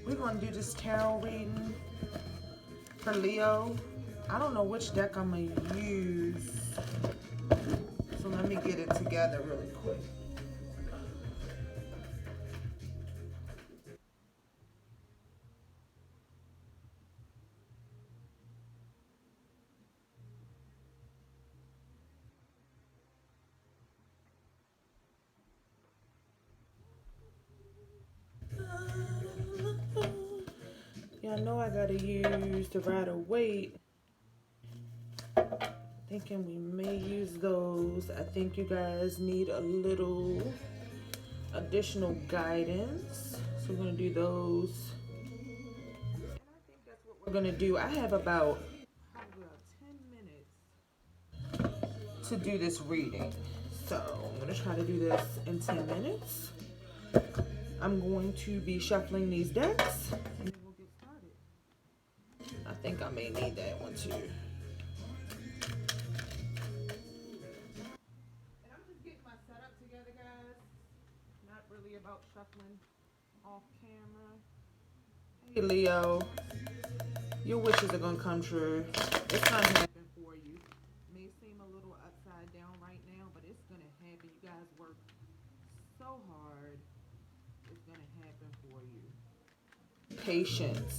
We're going to do this tarot reading for Leo. I don't know which deck I'm going to use. So let me get it together really quick. Yeah, I know I got to use the Rider-Waite. Thinking we may use those. I think you guys need a little additional guidance. So we're going to do those. And I think that's what we're going to do. I have about 10 minutes to do this reading. So I'm going to try to do this in 10 minutes. I'm going to be shuffling these decks and then we'll get started. I think I may need that one too. And I'm just getting my setup together, guys. Not really about shuffling off camera. Hey Leo, your wishes are gonna come true. It's gonna happen for you. May seem a little upside down right now, but it's gonna happen. You guys work so hard. It's gonna happen for you. Patience.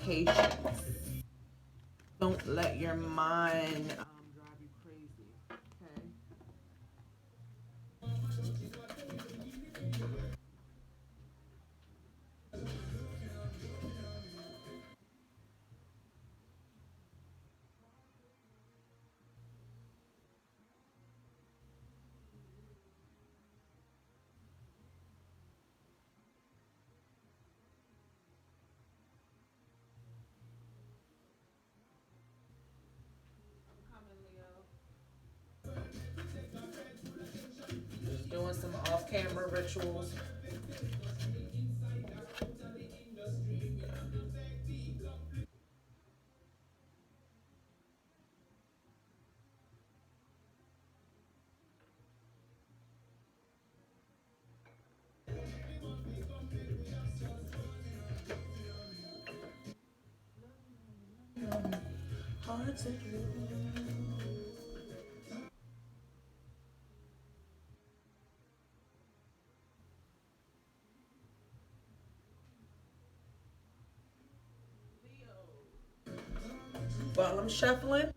Patience. Don't let your mind drive you crazy. Okay. Doing some off-camera rituals. Hearts are while I'm shuffling,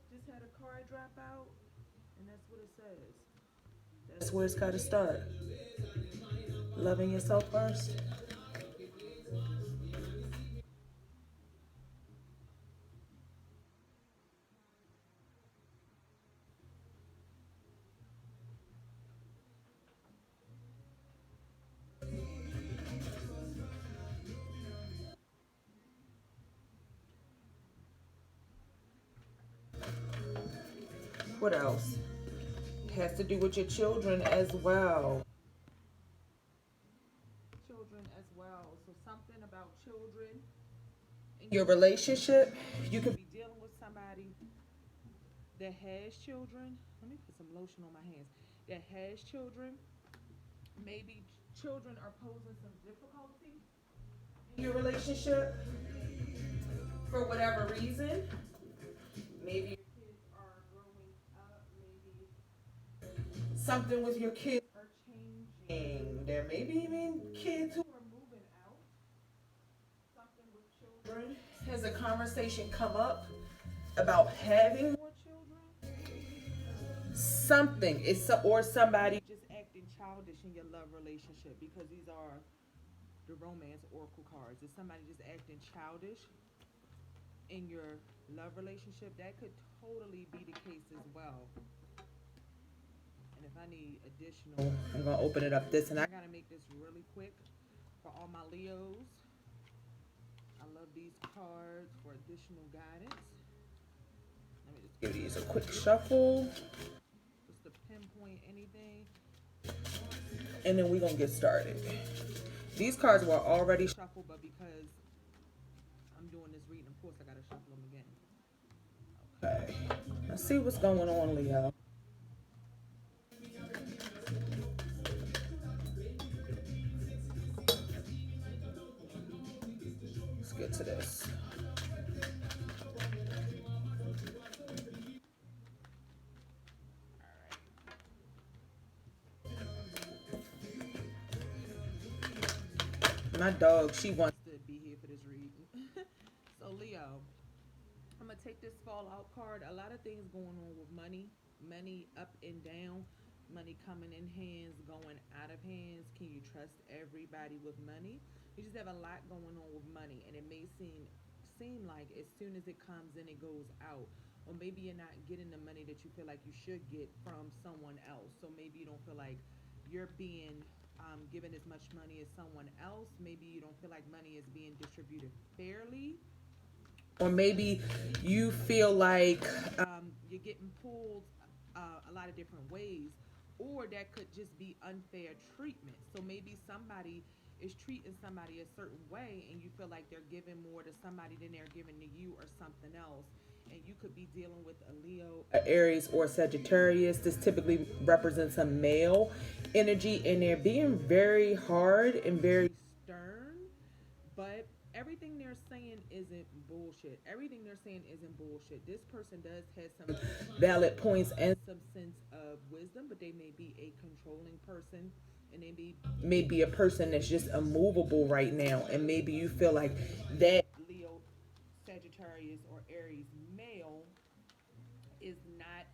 just had a card drop out, and that's what it says. That's where it's got to start. Loving yourself first. What else? It has to do with your children as well. Children as well. So something about children in your relationship. You could be dealing with somebody that has children. Let me put some lotion on my hands. That has children. Maybe children are posing some difficulty in your relationship for whatever reason. Maybe your kids are growing up. Maybe something with your kids are changing. There may be even kids who are moving out. Something with children. Has a conversation come up about having more children? Something is or somebody just acting childish in your love relationship, because these are the romance oracle cards. Is somebody just acting childish in your love relationship? That could totally be the case as well. And if I need additional, I'm gonna open it up this, and I gotta make this really quick for all my Leos. I love these cards for additional guidance. Let me just give these a quick shuffle, just to pinpoint anything, and then we're gonna get started. These cards were already shuffled, but because I'm doing this reading, of course I gotta shuffle them again. Okay, let's see what's going on, Leo. get to this. My dog, she wants to be here for this reading. So Leo, I'm gonna take this fallout card. A lot of things going on with money, money up and down, money coming in hands, going out of hands. Can you trust everybody with money? You just have a lot going on with money, and it may seem like as soon as it comes in, it goes out. Or maybe you're not getting the money that you feel like you should get from someone else. So maybe you don't feel like you're being given as much money as someone else. Maybe you don't feel like money is being distributed fairly, or maybe you feel like you're getting pulled a lot of different ways, or that could just be unfair treatment. So maybe somebody is treating somebody a certain way, and you feel like they're giving more to somebody than they're giving to you, or something else. And you could be dealing with a Leo, a Aries, or Sagittarius. This typically represents a male energy, and they're being very hard and very stern, but everything they're saying isn't bullshit. Everything they're saying isn't bullshit. This person does have some valid points and some sense of wisdom, but they may be a controlling person, and they may be a person that's just immovable right now. And maybe you feel like that Leo, Sagittarius, or Aries male is not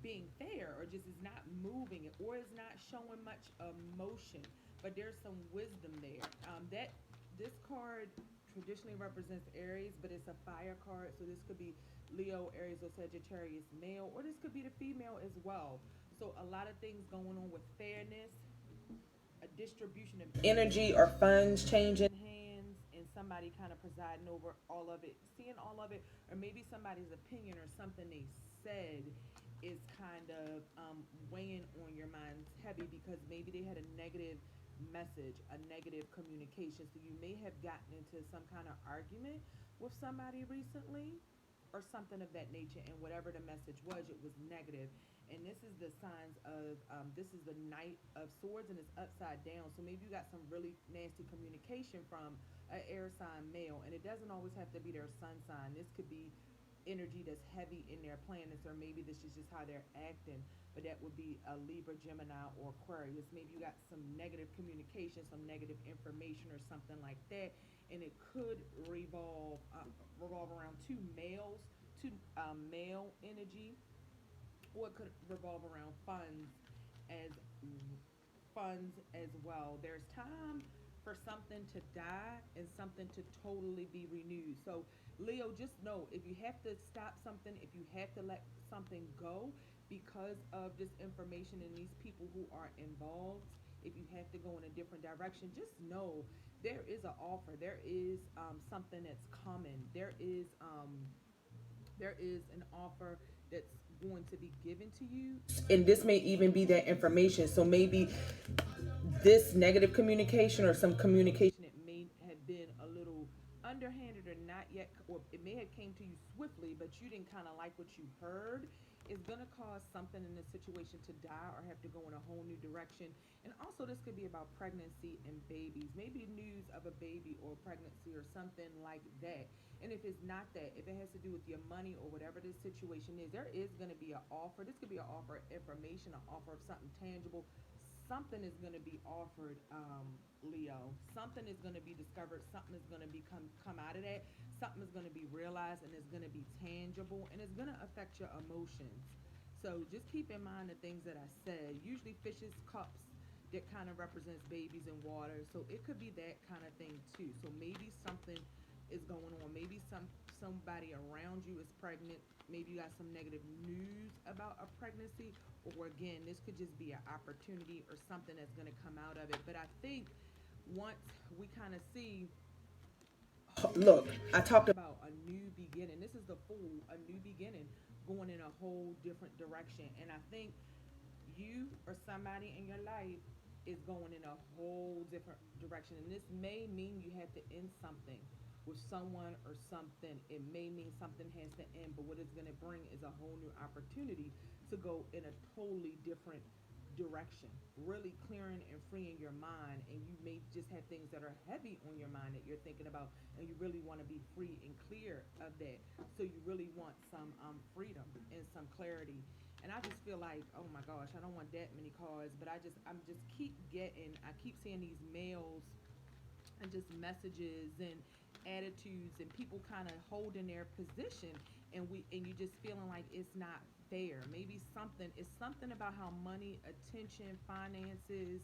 being fair, or just is not moving, or is not showing much emotion, but there's some wisdom there. That this card traditionally represents Aries, but it's a fire card, so this could be Leo, Aries, or Sagittarius male, or this could be the female as well. So a lot of things going on with fairness, a distribution of energy or funds changing hands, and somebody kind of presiding over all of it, seeing all of it, or maybe somebody's opinion or something they said is kind of weighing on your minds heavy, because maybe they had a negative message, a negative communication. So you may have gotten into some kind of argument with somebody recently, or something of that nature, and whatever the message was, it was negative. And this is the signs of this is the Knight of Swords, and it's upside down. So maybe you got some really nasty communication from an air sign male, and it doesn't always have to be their sun sign. This could be energy that's heavy in their planets, or maybe this is just how they're acting, but that would be a Libra, Gemini, or Aquarius. Maybe you got some negative communication, some negative information, or something like that, and it could revolve around two males, two male energy, or it could revolve around as well. There's time for something to die and something to totally be renewed. So Leo, just know, if you have to stop something, if you have to let something go because of this information and these people who are involved, if you have to go in a different direction, just know there is an offer. There is something that's coming. There is an offer that's going to be given to you, and this may even be that information. So maybe this negative communication, or some communication that may have been a little underhanded, or not yet, or it may have came to you swiftly, but you didn't kind of like what you heard, is going to cause something in this situation to die, or have to go in a whole new direction. And also, this could be about pregnancy and babies, maybe news of a baby or pregnancy or something like that. And if it's not that, if it has to do with your money or whatever this situation is, there is going to be an offer. This could be an offer of information, an offer of something tangible. Something is going to be offered, Leo. Something is going to be discovered. Something is going to come out of that. Something is going to be realized, and it's going to be tangible, and it's going to affect your emotions. So just keep in mind the things that I said. Usually fishes, cups, that kind of represents babies and water. So it could be that kind of thing too. So maybe something is going on. Maybe somebody around you is pregnant. Maybe you got some negative news about a pregnancy, or again, this could just be an opportunity or something that's going to come out of it. But I think once we kind of see, look, I talked about a new beginning. This is the Fool, a new beginning, going in a whole different direction. And I think you or somebody in your life is going in a whole different direction. And this may mean you have to end something with someone or something. It may mean something has to end, but what it's going to bring is a whole new opportunity to go in a totally different direction, really clearing and freeing your mind. And you may just have things that are heavy on your mind that you're thinking about, and you really want to be free and clear of that. So you really want some freedom and some clarity. And I just feel like, oh my gosh, I don't want that many cards, but I'm just keep getting, I keep seeing these mails and just messages and attitudes and people kind of holding their position, and you just feeling like it's not fair. Maybe something, it's something about how money, attention, finances,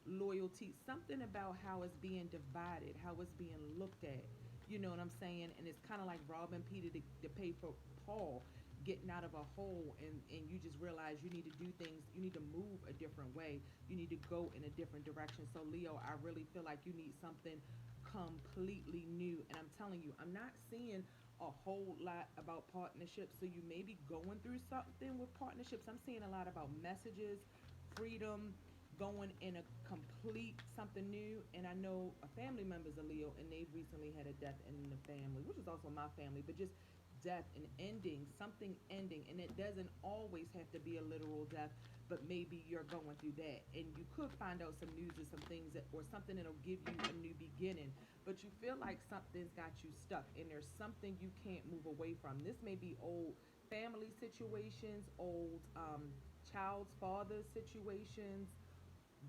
loyalty, something about how it's being divided, how it's being looked at. You know what I'm saying? And it's kind of like robbing Peter to pay for Paul, getting out of a hole, and you just realize you need to do things, you need to move a different way, you need to go in a different direction. So Leo, I really feel like you need something completely new. And I'm telling you, I'm not seeing a whole lot about partnerships. So you may be going through something with partnerships. I'm seeing a lot about messages, freedom, going in a complete something new. And I know a family member's a Leo, and they've recently had a death in the family, which is also my family, but just death and ending, something ending. And it doesn't always have to be a literal death, but maybe you're going through that, and you could find out some news or some things that, or something that'll give you a new beginning. But you feel like something's got you stuck, and there's something you can't move away from. This may be old family situations, old child's father situations,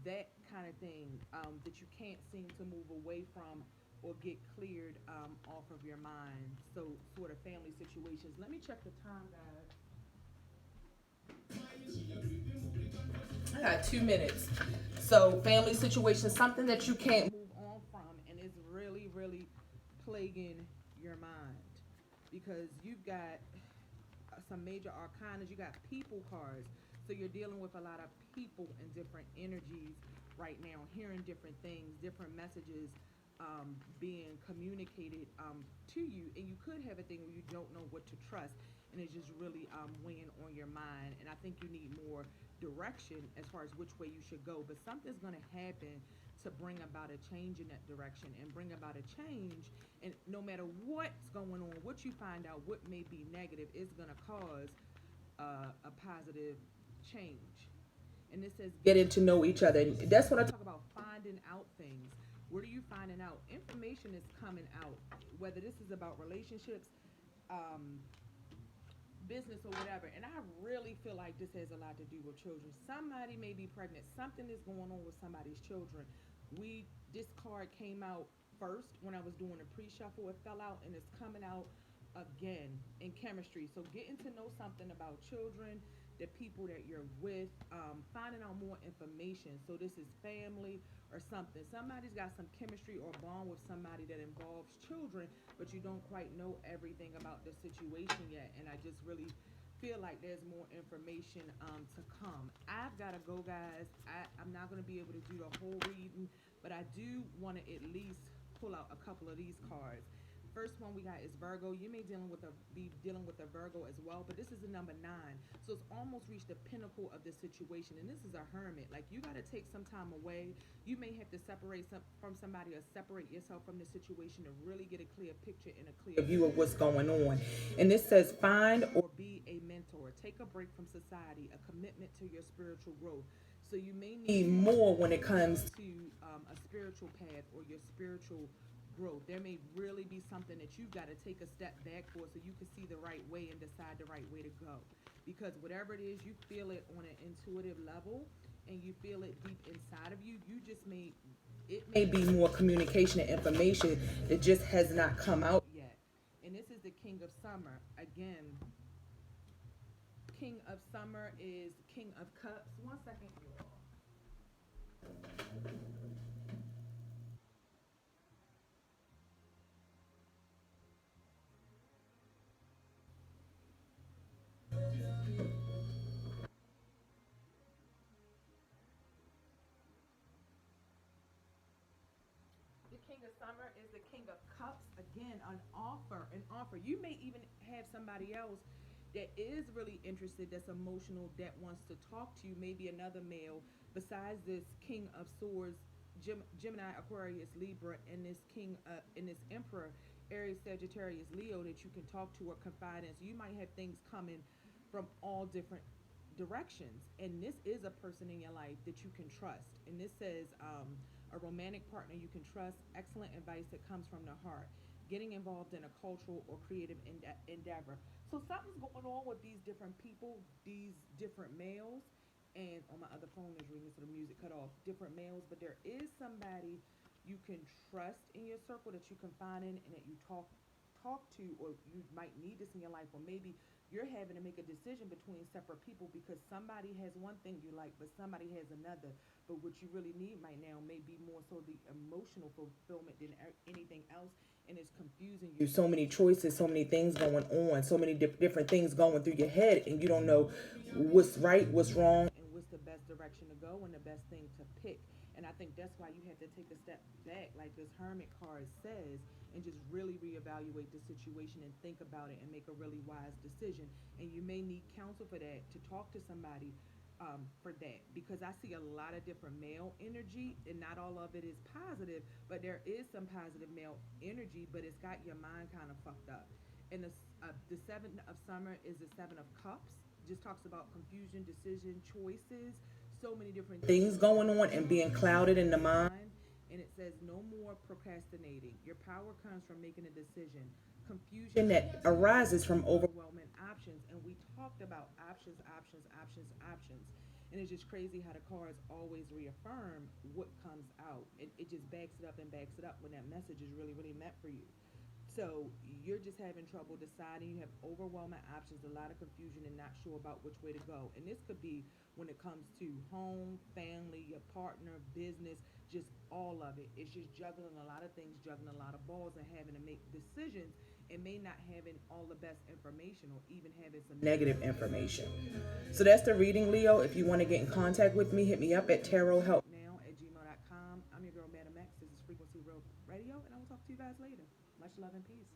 that kind of thing, that you can't seem to move away from or get cleared off of your mind. So, sort of family situations. Let me check the time, guys. I got 2 minutes. So, family situations, something that you can't move on from, and it's really, really plaguing your mind because you've got some major arcanas. You got people cards, so you're dealing with a lot of people and different energies right now, hearing different things, different messages being communicated to you, and you could have a thing where you don't know what to trust, and it's just really weighing on your mind. And I think you need more direction as far as which way you should go. But something's going to happen to bring about a change in that direction and bring about a change. And no matter what's going on, what you find out, what may be negative, is going to cause a positive change. And this says getting to know each other. And that's what I talk about, finding out things. What are you finding out? Information is coming out, whether this is about relationships, um, business, or whatever. And I really feel like this has a lot to do with children. Somebody may be pregnant. Something is going on with somebody's children. This card came out first when I was doing a pre-shuffle. It fell out and it's coming out again in chemistry. So getting to know something about children, the people that you're with, finding out more information. So this is family or something. Somebody's got some chemistry or bond with somebody that involves children, but you don't quite know everything about the situation yet. And I just really feel like there's more information to come. I've got to go, guys. I'm not going to be able to do the whole reading, but I do want to at least pull out a couple of these cards. First one we got is Virgo. You may be dealing with a Virgo as well, but this is the number 9. So it's almost reached the pinnacle of this situation, and this is a hermit. Like, you got to take some time away. You may have to separate from somebody, or separate yourself from the situation to really get a clear picture and a clear view of what's going on. And this says find or be a mentor. Take a break from society, a commitment to your spiritual growth. So you may need more when it comes to a spiritual path or your spiritual growth. There may really be something that you've got to take a step back for, so you can see the right way and decide the right way to go. Because whatever it is, you feel it on an intuitive level, and you feel it deep inside of you. It may be more communication and information that just has not come out yet. And this is the King of Summer. Again, King of Summer is King of Cups. One second, you all. The King of Summer is the King of Cups. Again, an offer, an offer. You may even have somebody else that is really interested, that's emotional, that wants to talk to you. Maybe another male besides this King of Swords, Gemini, Aquarius, Libra, and this and this Emperor, Aries, Sagittarius, Leo, that you can talk to or confide in. So you might have things coming from all different directions. And this is a person in your life that you can trust. And this says a romantic partner you can trust, excellent advice that comes from the heart, getting involved in a cultural or creative endeavor. So something's going on with these different people, these different males. And on my other phone is ringing, so the music cut off. Different males, but there is somebody you can trust in your circle that you confide in and that you talk to, or you might need this in your life, or maybe you're having to make a decision between separate people because somebody has one thing you like but somebody has another, but what you really need right now may be more so the emotional fulfillment than anything else, and it's confusing you. So many choices, so many things going on, so many different things going through your head, and you don't know what's right, what's wrong, and what's the best direction to go and the best thing to pick. And I think that's why you have to take a step back, like this Hermit card says, and just really reevaluate the situation and think about it and make a really wise decision. And you may need counsel for that, to talk to somebody for that, because I see a lot of different male energy, and not all of it is positive, but there is some positive male energy, but it's got your mind kind of fucked up. And the seven of summer is the seven of cups, just talks about confusion, decision, choices, so many different things going on and being clouded in the mind. And it says no more procrastinating. Your power comes from making a decision. Confusion that arises from overwhelming options. And we talked about options, options, options, options. And it's just crazy how the cards always reaffirm what comes out. It just backs it up and backs it up when that message is really, really meant for you. So you're just having trouble deciding. You have overwhelming options, a lot of confusion, and not sure about which way to go. And this could be when it comes to home, family, your partner, business, just all of it. It's just juggling a lot of things, juggling a lot of balls, and having to make decisions, and may not having all the best information, or even having some negative information. So that's the reading, Leo. If you want to get in contact with me, hit me up at tarothelpnow@gmail.com. I'm your girl, Madam X. This is Frequency Real Radio, and I will talk to you guys later. Much love and peace.